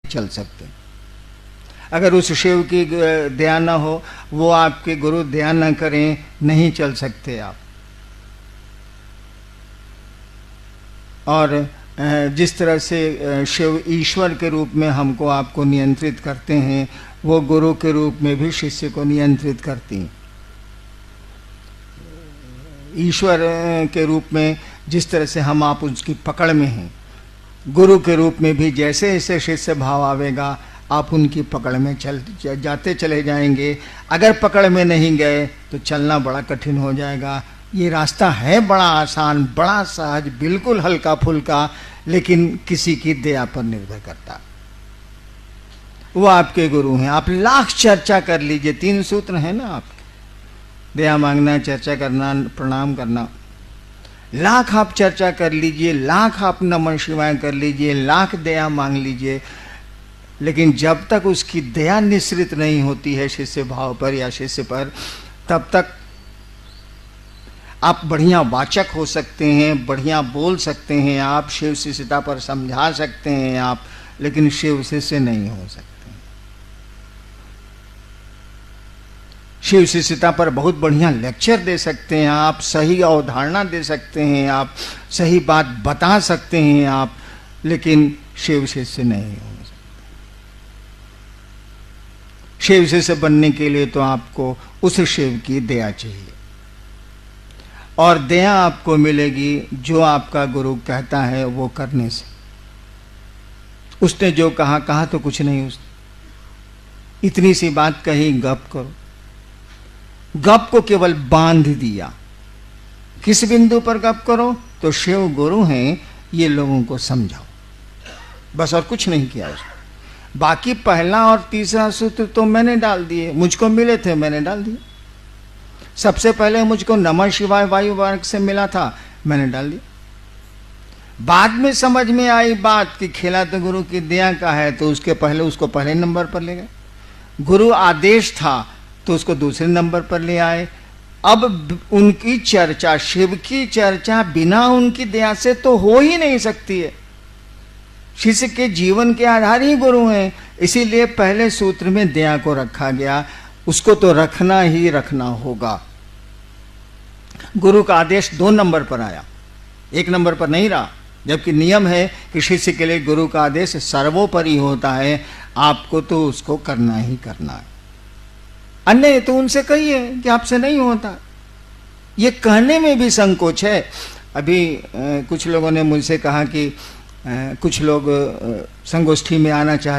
चल सकते। अगर उस शिव की दया न हो, वो आपके गुरु दया न करें, नहीं चल सकते आप। और जिस तरह से शिव ईश्वर के रूप में हमको आपको नियंत्रित करते हैं, वो गुरु के रूप में भी शिष्य को नियंत्रित करती हैं। ईश्वर के रूप में जिस तरह से हम आप उसकी पकड़ में हैं, गुरु के रूप में भी जैसे जैसे शिष्य भाव आवेगा आप उनकी पकड़ में जाते चले जाएंगे। अगर पकड़ में नहीं गए तो चलना बड़ा कठिन हो जाएगा। ये रास्ता है बड़ा आसान, बड़ा सहज, बिल्कुल हल्का फुल्का, लेकिन किसी की दया पर निर्भर करता। वो आपके गुरु हैं। आप लाख चर्चा कर लीजिए, 3 सूत्र हैं ना आपके, दया मांगना, चर्चा करना, प्रणाम करना। लाख आप चर्चा कर लीजिए, लाख आप नमः शिवाय कर लीजिए, लाख दया मांग लीजिए, लेकिन जब तक उसकी दया निश्रित नहीं होती है शिष्य भाव पर या शिष्य पर, तब तक आप बढ़िया वाचक हो सकते हैं, बढ़िया बोल सकते हैं, आप शिव शिष्यता पर समझा सकते हैं आप, लेकिन शिव शिष्य नहीं हो सकते। शिव शिष्यता पर बहुत बढ़िया लेक्चर दे सकते हैं आप, सही अवधारणा दे सकते हैं आप, सही बात बता सकते हैं आप, लेकिन शिव शिष्य नहीं हो सकते। शिव शिष्य बनने के लिए तो आपको उस शिव की दया चाहिए, और दया आपको मिलेगी जो आपका गुरु कहता है वो करने से। उसने जो कहा, कहा तो कुछ नहीं, उसने इतनी सी बात कही, गप करो। गप को केवल बांध दिया। किस बिंदु पर गप करो? तो शिव गुरु हैं, ये लोगों को समझाओ, बस, और कुछ नहीं किया उसने। बाकी पहला और तीसरा सूत्र तो मैंने डाल दिए, मुझको मिले थे मैंने डाल दिए। सबसे पहले मुझको नमः शिवाय वायु वर्ग से मिला था, मैंने डाल दिया। बाद में समझ में आई बात कि खेला तो गुरु की दया का है, तो उसको पहले नंबर पर ले गए। गुरु आदेश था तो उसको दूसरे नंबर पर ले आए। अब उनकी चर्चा, शिव की चर्चा बिना उनकी दया से तो हो ही नहीं सकती है। शिष्य के जीवन के आधार ही गुरु हैं, इसीलिए पहले सूत्र में दया को रखा गया। उसको तो रखना ही रखना होगा। गुरु का आदेश 2 नंबर पर आया, 1 नंबर पर नहीं रहा, जबकि नियम है कि शिष्य के लिए गुरु का आदेश सर्वोपरि होता है। आपको तो उसको करना ही करना है। अन्य तो उनसे कहिए कि आपसे नहीं होता। ये कहने में भी संकोच है। अभी कुछ लोगों ने मुझसे कहा कि कुछ लोग संगोष्ठी में आना चाहते